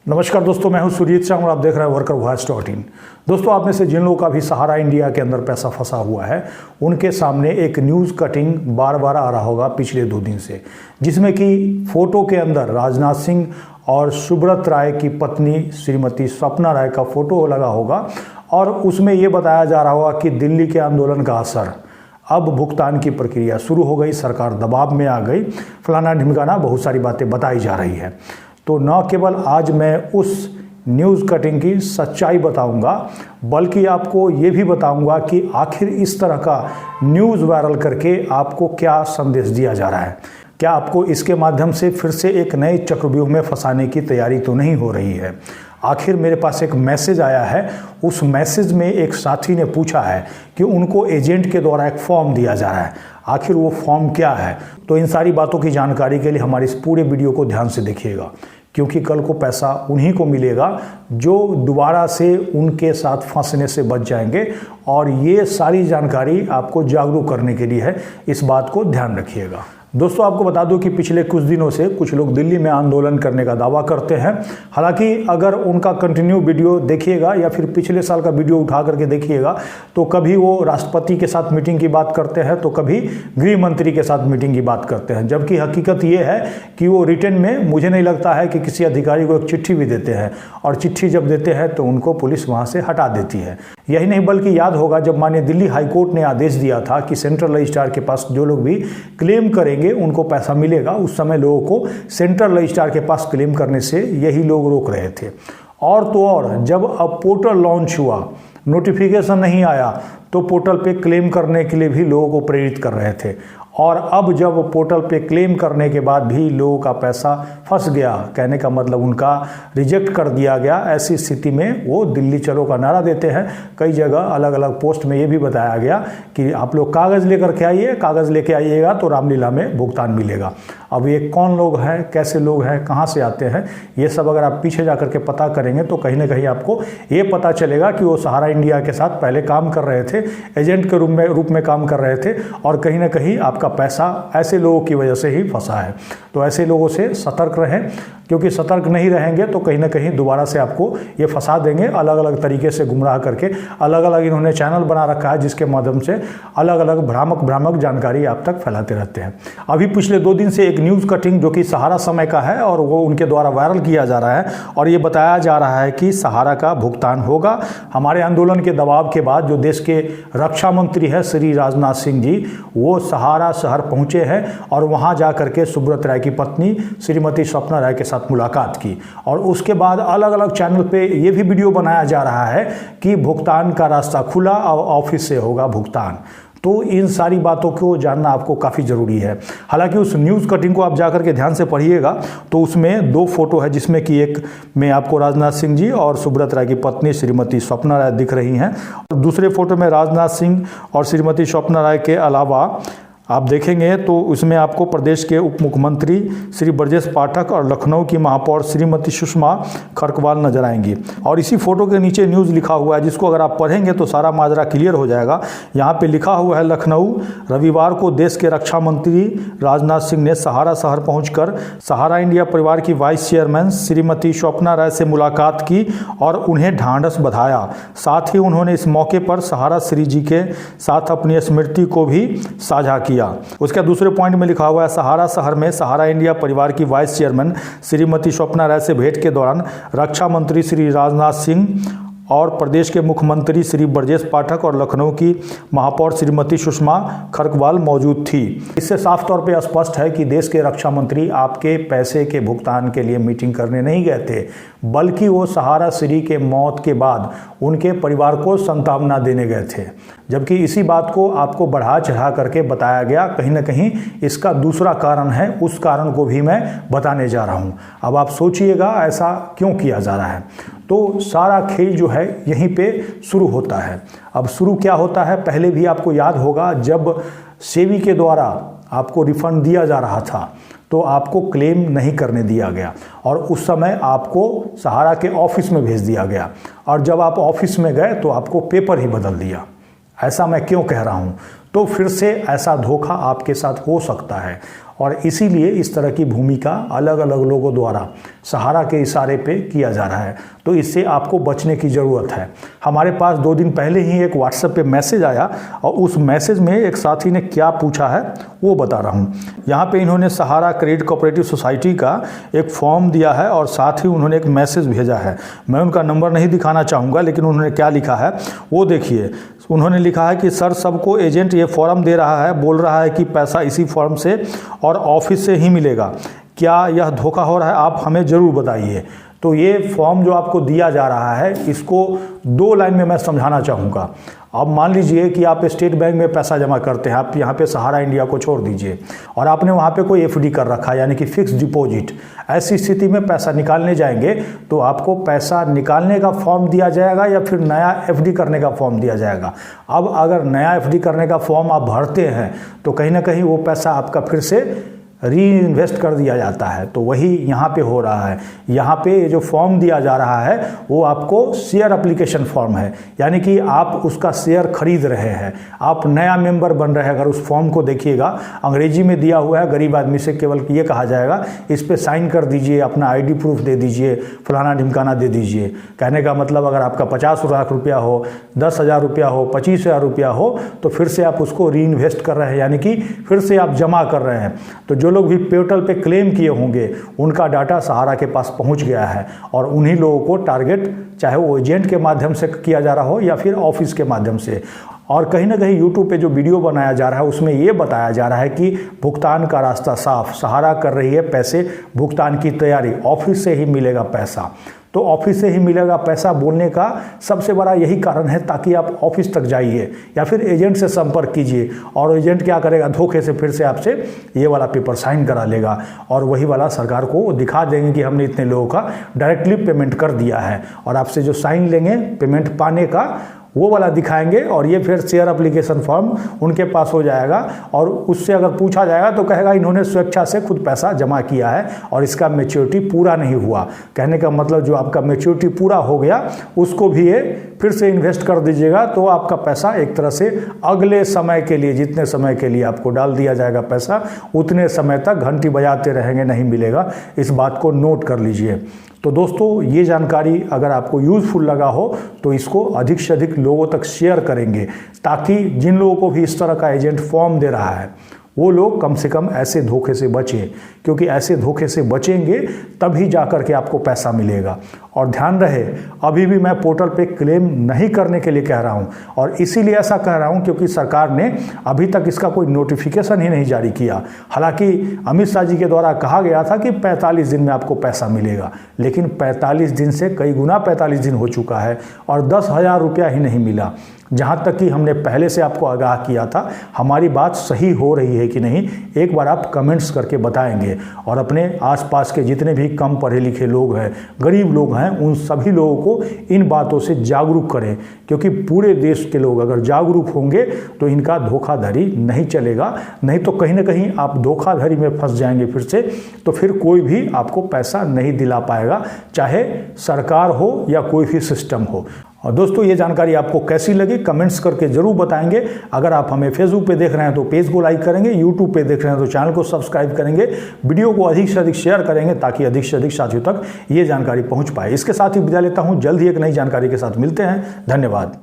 नमस्कार दोस्तों, मैं हूं सुरजीत सिंह और आप देख रहे हैं वर्कर वॉइस.in। दोस्तों, आप में से जिन लोगों का भी सहारा इंडिया के अंदर पैसा फंसा हुआ है, उनके सामने एक न्यूज़ कटिंग बार बार आ रहा होगा पिछले 2 दिन से, जिसमें कि फोटो के अंदर राजनाथ सिंह और सुब्रत राय की पत्नी श्रीमती स्वप्ना राय का फोटो लगा होगा और उसमें ये बताया जा रहा होगा कि दिल्ली के आंदोलन का असर, अब भुगतान की प्रक्रिया शुरू हो गई, सरकार दबाव में आ गई, फलाना ढिमकाना, बहुत सारी बातें बताई जा रही है। तो न केवल आज मैं उस न्यूज़ कटिंग की सच्चाई बताऊंगा, बल्कि आपको ये भी बताऊंगा कि आखिर इस तरह का न्यूज़ वायरल करके आपको क्या संदेश दिया जा रहा है। क्या आपको इसके माध्यम से फिर से एक नए चक्रव्यूह में फंसाने की तैयारी तो नहीं हो रही है। आखिर मेरे पास एक मैसेज आया है, उस मैसेज में एक साथी ने पूछा है कि उनको एजेंट के द्वारा एक फॉर्म दिया जा रहा है। आखिर वो फॉर्म क्या है? तो इन सारी बातों की जानकारी के लिए हमारे इस पूरे वीडियो को ध्यान से देखिएगा, क्योंकि कल को पैसा उन्हीं को मिलेगा जो दोबारा से उनके साथ फंसने से बच जाएंगे। और ये सारी जानकारी आपको जागरूक करने के लिए है, इस बात को ध्यान रखिएगा। दोस्तों, आपको बता दूं कि पिछले कुछ दिनों से कुछ लोग दिल्ली में आंदोलन करने का दावा करते हैं। हालांकि अगर उनका कंटिन्यू वीडियो देखिएगा या फिर पिछले साल का वीडियो उठा करके देखिएगा, तो कभी वो राष्ट्रपति के साथ मीटिंग की बात करते हैं, तो कभी गृह मंत्री के साथ मीटिंग की बात करते हैं। जबकि हकीकत ये है कि वो रिटर्न में, मुझे नहीं लगता है कि किसी अधिकारी को एक चिट्ठी भी देते हैं, और चिट्ठी जब देते हैं तो उनको पुलिस वहाँ से हटा देती है। यही नहीं, बल्कि याद होगा जब माननीय दिल्ली हाईकोर्ट ने आदेश दिया था कि सेंट्रल रजिस्ट्रार के पास जो लोग भी क्लेम करेंगे उनको पैसा मिलेगा, उस समय लोगों को सेंट्रल रजिस्ट्रार के पास क्लेम करने से यही लोग रोक रहे थे। और तो और, जब अब पोर्टल लॉन्च हुआ, नोटिफिकेशन नहीं आया, तो पोर्टल पे क्लेम करने के लिए भी लोगों को प्रेरित कर रहे थे। और अब जब पोर्टल पे क्लेम करने के बाद भी लोगों का पैसा फंस गया, कहने का मतलब उनका रिजेक्ट कर दिया गया, ऐसी स्थिति में वो दिल्ली चलो का नारा देते हैं। कई जगह अलग अलग पोस्ट में ये भी बताया गया कि आप लोग कागज़ लेकर के आइए, कागज़ लेके आइएगा तो रामलीला में भुगतान मिलेगा। अब ये कौन लोग हैं, कैसे लोग हैं, कहाँ से आते हैं, ये सब अगर आप पीछे जा करके पता करेंगे तो कहीं ना कहीं आपको ये पता चलेगा कि वो सहारा इंडिया के साथ पहले काम कर रहे थे, एजेंट के रूप में काम कर रहे थे, और कहीं ना कहीं आपका पैसा ऐसे लोगों की वजह से ही फंसा है। तो ऐसे लोगों से सतर्क रहें, क्योंकि सतर्क नहीं रहेंगे तो कहीं ना कहीं दोबारा से आपको ये फंसा देंगे, अलग अलग तरीके से गुमराह करके। अलग अलग इन्होंने चैनल बना रखा है जिसके माध्यम से अलग अलग भ्रामक जानकारी आप तक फैलाते रहते हैं। अभी पिछले 2 दिन से एक न्यूज़ कटिंग जो कि सहारा समय का है और वो उनके द्वारा वायरल किया जा रहा है, और ये बताया जा रहा है कि सहारा का भुगतान होगा। हमारे आंदोलन के दबाव के बाद जो देश के रक्षा मंत्री है श्री राजनाथ सिंह जी, वो सहारा शहर पहुंचे हैं और वहां जाकर के सुब्रत राय की पत्नी श्रीमती स्वप्ना राय के साथ मुलाकात की। और उसके बाद अलग अलग चैनल पे ये भी वीडियो बनाया जा रहा है कि भुगतान का रास्ता खुला और ऑफिस से होगा भुगतान। तो इन सारी बातों को जानना आपको काफ़ी ज़रूरी है। हालांकि उस न्यूज़ कटिंग को आप जाकर के ध्यान से पढ़िएगा तो उसमें 2 फोटो है, जिसमें कि एक में आपको राजनाथ सिंह जी और सुब्रत राय की पत्नी श्रीमती स्वप्ना राय दिख रही हैं, और दूसरे फोटो में राजनाथ सिंह और श्रीमती स्वप्ना राय के अलावा आप देखेंगे तो उसमें आपको प्रदेश के उप मुख्यमंत्री श्री ब्रजेश पाठक और लखनऊ की महापौर श्रीमती सुषमा खरकवाल नजर आएंगी। और इसी फोटो के नीचे न्यूज़ लिखा हुआ है, जिसको अगर आप पढ़ेंगे तो सारा माजरा क्लियर हो जाएगा। यहाँ पे लिखा हुआ है, लखनऊ, रविवार को देश के रक्षा मंत्री राजनाथ सिंह ने सहारा शहर पहुंचकर सहारा इंडिया परिवार की वाइस चेयरमैन श्रीमती स्वप्ना राय से मुलाकात की और उन्हें ढांढस बधाया। साथ ही उन्होंने इस मौके पर सहारा श्री जी के साथ अपनी स्मृति को भी साझा किया। उसके दूसरे पॉइंट में लिखा हुआ है, सहारा शहर में सहारा इंडिया परिवार की वाइस चेयरमैन श्रीमती स्वप्ना राय से भेंट के दौरान रक्षा मंत्री श्री राजनाथ सिंह और प्रदेश के मुख्यमंत्री श्री ब्रजेश पाठक और लखनऊ की महापौर श्रीमती सुषमा खरकवाल मौजूद थी। इससे साफ तौर पे स्पष्ट है कि देश के रक्षा मंत्री आपके पैसे के भुगतान के लिए मीटिंग करने नहीं गए थे, बल्कि वो सहारा श्री के मौत के बाद उनके परिवार को सांत्वना देने गए थे। जबकि इसी बात को आपको बढ़ा चढ़ा करके बताया गया, कहीं ना कहीं इसका दूसरा कारण है, उस कारण को भी मैं बताने जा रहा हूँ। अब आप सोचिएगा ऐसा क्यों किया जा रहा है। तो सारा खेल जो है यहीं पे शुरू होता है। अब शुरू क्या होता है, पहले भी आपको याद होगा जब सेबी के द्वारा आपको रिफंड दिया जा रहा था तो आपको क्लेम नहीं करने दिया गया, और उस समय आपको सहारा के ऑफिस में भेज दिया गया, और जब आप ऑफिस में गए तो आपको पेपर ही बदल दिया। ऐसा मैं क्यों कह रहा हूँ, तो फिर से ऐसा धोखा आपके साथ हो सकता है। और इसीलिए इस तरह की भूमिका अलग अलग लोगों द्वारा सहारा के इशारे पे किया जा रहा है। तो इससे आपको बचने की ज़रूरत है। हमारे पास 2 दिन पहले ही एक व्हाट्सएप पे मैसेज आया और उस मैसेज में एक साथी ने क्या पूछा है वो बता रहा हूँ। यहाँ पे इन्होंने सहारा क्रेडिट कोऑपरेटिव सोसाइटी का एक फॉर्म दिया है और साथ ही उन्होंने एक मैसेज भेजा है। मैं उनका नंबर नहीं दिखाना चाहूँगा, लेकिन उन्होंने क्या लिखा है वो देखिए। उन्होंने लिखा है कि सर, सबको एजेंट ये फॉर्म दे रहा है, बोल रहा है कि पैसा इसी फॉर्म से और ऑफिस से ही मिलेगा। क्या यह धोखा हो रहा है? आप हमें ज़रूर बताइए। तो ये फॉर्म जो आपको दिया जा रहा है, इसको 2 लाइन में मैं समझाना चाहूँगा। अब मान लीजिए कि आप स्टेट बैंक में पैसा जमा करते हैं, आप यहाँ पे सहारा इंडिया को छोड़ दीजिए और आपने वहाँ पे कोई एफडी कर रखा है, यानी कि फिक्स डिपॉजिट। ऐसी स्थिति में पैसा निकालने जाएंगे तो आपको पैसा निकालने का फॉर्म दिया जाएगा या फिर नया एफडी करने का फॉर्म दिया जाएगा। अब अगर नया एफडी करने का फॉर्म आप भरते हैं तो कहीं ना कहीं वो पैसा आपका फिर से री इन्वेस्ट कर दिया जाता है। तो वही यहाँ पे हो रहा है। यहाँ पे जो फॉर्म दिया जा रहा है वो आपको शेयर एप्लीकेशन फॉर्म है, यानी कि आप उसका शेयर खरीद रहे हैं, आप नया मेंबर बन रहे हैं। अगर उस फॉर्म को देखिएगा, अंग्रेजी में दिया हुआ है, गरीब आदमी से केवल ये कहा जाएगा इस पर साइन कर दीजिए, अपना आईडी प्रूफ दे दीजिए, फलाना ढिमकाना दे दीजिए। कहने का मतलब अगर आपका 50 लाख रुपया हो, 10,000 रुपया हो, 25,000 रुपया हो, तो फिर से आप उसको री इन्वेस्ट कर रहे हैं, यानी कि फिर से आप जमा कर रहे हैं। तो जो लोग भी पोर्टल पे क्लेम किए होंगे उनका डाटा सहारा के पास पहुंच गया है और उन्हीं लोगों को टारगेट, चाहे वो एजेंट के माध्यम से किया जा रहा हो या फिर ऑफिस के माध्यम से। और कहीं ना कहीं यूट्यूब पे जो वीडियो बनाया जा रहा है उसमें ये बताया जा रहा है कि भुगतान का रास्ता साफ, सहारा कर रही है पैसे भुगतान की तैयारी, ऑफिस से ही मिलेगा पैसा। तो ऑफिस से ही मिलेगा पैसा बोलने का सबसे बड़ा यही कारण है ताकि आप ऑफिस तक जाइए या फिर एजेंट से संपर्क कीजिए और एजेंट क्या करेगा, धोखे से फिर से आपसे ये वाला पेपर साइन करा लेगा और वही वाला सरकार को दिखा देंगे कि हमने इतने लोगों का डायरेक्टली पेमेंट कर दिया है, और आपसे जो साइन लेंगे पेमेंट पाने का वो वाला दिखाएंगे और ये फिर शेयर एप्लीकेशन फॉर्म उनके पास हो जाएगा और उससे अगर पूछा जाएगा तो कहेगा इन्होंने स्वेच्छा से खुद पैसा जमा किया है और इसका मैच्योरिटी पूरा नहीं हुआ। कहने का मतलब जो आपका मैच्योरिटी पूरा हो गया उसको भी ये फिर से इन्वेस्ट कर दीजिएगा, तो आपका पैसा एक तरह से अगले समय के लिए, जितने समय के लिए आपको डाल दिया जाएगा पैसा, उतने समय तक घंटी बजाते रहेंगे, नहीं मिलेगा। इस बात को नोट कर लीजिए। तो दोस्तों, ये जानकारी अगर आपको यूज़फुल लगा हो तो इसको अधिक से अधिक लोगों तक शेयर करेंगे ताकि जिन लोगों को भी इस तरह का एजेंट फॉर्म दे रहा है वो लोग कम से कम ऐसे धोखे से बचें, क्योंकि ऐसे धोखे से बचेंगे तभी जाकर के आपको पैसा मिलेगा। और ध्यान रहे, अभी भी मैं पोर्टल पे क्लेम नहीं करने के लिए कह रहा हूं, और इसीलिए ऐसा कह रहा हूं क्योंकि सरकार ने अभी तक इसका कोई नोटिफिकेशन ही नहीं जारी किया। हालांकि अमित शाह जी के द्वारा कहा गया था कि 45 दिन में आपको पैसा मिलेगा, लेकिन 45 दिन से कई गुना 45 दिन हो चुका है और 10,000 रुपया ही नहीं मिला। जहाँ तक कि हमने पहले से आपको आगाह किया था, हमारी बात सही हो रही है कि नहीं, एक बार आप कमेंट्स करके बताएंगे और अपने आसपास के जितने भी कम पढ़े लिखे लोग हैं, गरीब लोग हैं, उन सभी लोगों को इन बातों से जागरूक करें, क्योंकि पूरे देश के लोग अगर जागरूक होंगे तो इनका धोखाधड़ी नहीं चलेगा। नहीं तो कहीं ना कहीं आप धोखाधड़ी में फंस जाएंगे फिर से, तो फिर कोई भी आपको पैसा नहीं दिला पाएगा, चाहे सरकार हो या कोई भी सिस्टम हो। और दोस्तों, ये जानकारी आपको कैसी लगी कमेंट्स करके जरूर बताएंगे। अगर आप हमें फेसबुक पे देख रहे हैं तो पेज को लाइक करेंगे, यूट्यूब पे देख रहे हैं तो चैनल को सब्सक्राइब करेंगे, वीडियो को अधिक से अधिक शेयर करेंगे ताकि अधिक से अधिक साथियों तक ये जानकारी पहुंच पाए। इसके साथ ही विदा लेता हूं, जल्द ही एक नई जानकारी के साथ मिलते हैं। धन्यवाद।